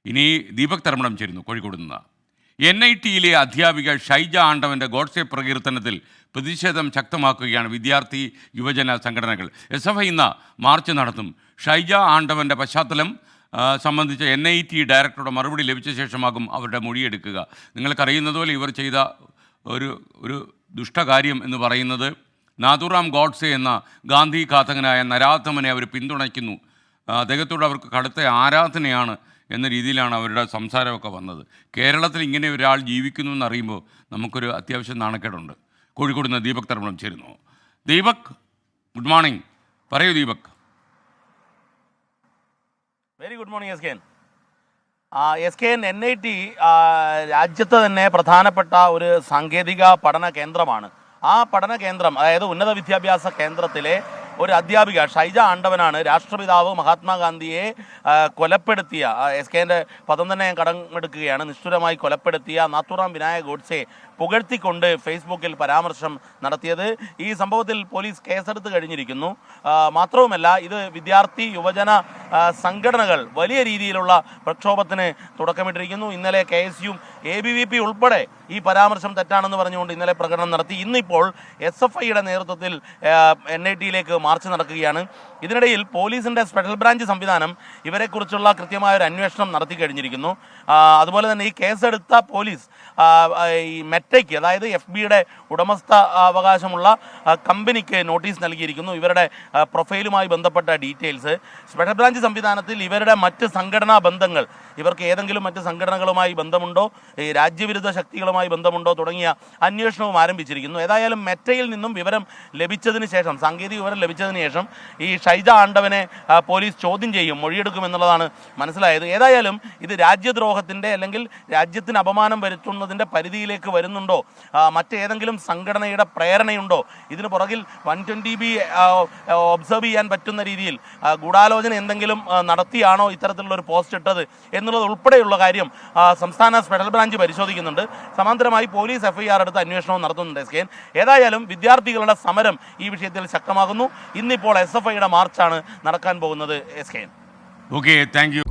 ഇനി ദീപക് തർമ്മടം ചേരുന്നു കോഴിക്കോട് നിന്ന്. NITയിലെ അധ്യാപിക ഷൈജ ആണ്ടവൻ്റെ ഗോഡ്സെ പ്രകീർത്തനത്തിൽ പ്രതിഷേധം ശക്തമാക്കുകയാണ് വിദ്യാർത്ഥി യുവജന സംഘടനകൾ. SFI ഇന്ന് മാർച്ച് നടത്തും. ഷൈജ ആണ്ടവൻ്റെ പശ്ചാത്തലം സംബന്ധിച്ച NIT ഡയറക്ടറുടെ മറുപടി ലഭിച്ച ശേഷമാകും അവരുടെ മൊഴിയെടുക്കുക. നിങ്ങൾക്കറിയുന്നതുപോലെ ഇവർ ചെയ്ത ഒരു ദുഷ്ടകാര്യം എന്ന് പറയുന്നത് നാഥുറാം ഗോഡ്സെ എന്ന ഗാന്ധി ഘാതകനായ നരാധമനെ അവർ പിന്തുണയ്ക്കുന്നു, അദ്ദേഹത്തോട് അവർക്ക് കടുത്ത ആരാധനയാണ് എന്ന രീതിയിലാണ് അവരുടെ സംസാരമൊക്കെ വന്നത്. കേരളത്തിൽ ഇങ്ങനെ ഒരാൾ ജീവിക്കുന്നു എന്നറിയുമ്പോൾ നമുക്കൊരു അത്യാവശ്യം നാണക്കേടുണ്ട്. കോഴിക്കോട് നിന്ന് ദീപക് തർമ്മടം ചേരുന്നു. Deepak, good morning. പറയൂ Deepak. Very good morning SKN. NIT രാജ്യത്ത് തന്നെ പ്രധാനപ്പെട്ട ഒരു സാങ്കേതിക പഠന കേന്ദ്രമാണ്. ആ പഠന കേന്ദ്രം, അതായത് ഉന്നത വിദ്യാഭ്യാസ കേന്ദ്രത്തിലെ ഒരു അധ്യാപിക ഷൈജ ആണ്ടവനാണ് രാഷ്ട്രപിതാവ് മഹാത്മാഗാന്ധിയെ കൊലപ്പെടുത്തിയ, SKൻ്റെ പദം തന്നെ ഞാൻ കടമെടുക്കുകയാണ്, നിഷ്ഠുരമായി കൊലപ്പെടുത്തിയ നാഥുറാം വിനായക് ഗോഡ്സെ പുകഴ്ത്തിക്കൊണ്ട് ഫേസ്ബുക്കിൽ പരാമർശം നടത്തിയത്. ഈ സംഭവത്തിൽ പോലീസ് കേസെടുത്ത് കഴിഞ്ഞിരിക്കുന്നു. മാത്രവുമല്ല, ഇത് വിദ്യാർത്ഥി യുവജന സംഘടനകൾ വലിയ രീതിയിലുള്ള പ്രക്ഷോഭത്തിന് തുടക്കമിട്ടിരിക്കുന്നു. ഇന്നലെ KSU ABVP ഉൾപ്പെടെ ഈ പരാമർശം തെറ്റാണെന്ന് പറഞ്ഞുകൊണ്ട് ഇന്നലെ പ്രകടനം നടത്തി. ഇന്നിപ്പോൾ SFIയുടെ നേതൃത്വത്തിൽ NITയിലേക്ക് മാർച്ച് നടക്കുകയാണ്. ഇതിനിടയിൽ പോലീസിൻ്റെ സ്പെഷ്യൽ ബ്രാഞ്ച് സംവിധാനം ഇവരെക്കുറിച്ചുള്ള കൃത്യമായൊരു അന്വേഷണം നടത്തി കഴിഞ്ഞിരിക്കുന്നു. അതുപോലെ തന്നെ ഈ കേസെടുത്ത പോലീസ് ഈ മെറ്റയ്ക്ക്, അതായത് FBയുടെ ഉടമസ്ഥ അവകാശമുള്ള കമ്പനിക്ക് നോട്ടീസ് നൽകിയിരിക്കുന്നു. ഇവരുടെ പ്രൊഫൈലുമായി ബന്ധപ്പെട്ട ഡീറ്റെയിൽസ്, സ്പെഷ്യൽ ബ്രാഞ്ച് സംവിധാനത്തിൽ ഇവരുടെ മറ്റ് സംഘടനാ ബന്ധങ്ങൾ, ഇവർക്ക് ഏതെങ്കിലും മറ്റ് സംഘടനകളുമായി ബന്ധമുണ്ടോ, ഈ രാജ്യവിരുദ്ധ ശക്തികളുമായി ബന്ധമുണ്ടോ തുടങ്ങിയ അന്വേഷണവും ആരംഭിച്ചിരിക്കുന്നു. ഏതായാലും മെറ്റയിൽ നിന്നും വിവരം ലഭിച്ചതിന് ശേഷം, സാങ്കേതിക വിവരം ലഭിച്ചതിന് ശേഷം ഈ ഷൈജ ആണ്ടവനെ പോലീസ് ചോദ്യം ചെയ്യും, മൊഴിയെടുക്കുമെന്നുള്ളതാണ് മനസ്സിലായത്. ഏതായാലും ഇത് രാജ്യദ്രോഹത്തിൻ്റെ അല്ലെങ്കിൽ രാജ്യത്തിന് അപമാനം വരുത്തുന്നതിൻ്റെ പരിധിയിലേക്ക് വരുന്നുണ്ടോ, മറ്റേതെങ്കിലും സംഘടനയുടെ പ്രേരണയുണ്ടോ, ഇതിന് പുറകിൽ 120B ഒബ്സർവ് ചെയ്യാൻ പറ്റുന്ന രീതിയിൽ ഗൂഢാലോചന എന്തെങ്കിലും നടത്തിയാണോ ഇത്തരത്തിലുള്ള ഒരു പോസ്റ്റ് ഇട്ടത് എന്നുള്ളത് ഉൾപ്പെടെയുള്ള കാര്യം സംസ്ഥാന സ്പെഷ്യൽ ബ്രാഞ്ച് പരിശോധിക്കുന്നുണ്ട്. സമാന്തരമായി പോലീസ് FIR എടുത്ത് അന്വേഷണവും നടത്തുന്നുണ്ട് SKN. ഏതായാലും വിദ്യാർത്ഥികളുടെ സമരം ഈ വിഷയത്തിൽ ശക്തമാകുന്നു. ഇന്നിപ്പോൾ SFIയുടെ മാർച്ചാണ് നടക്കാൻ പോകുന്നത് SKN. Okay, thank you.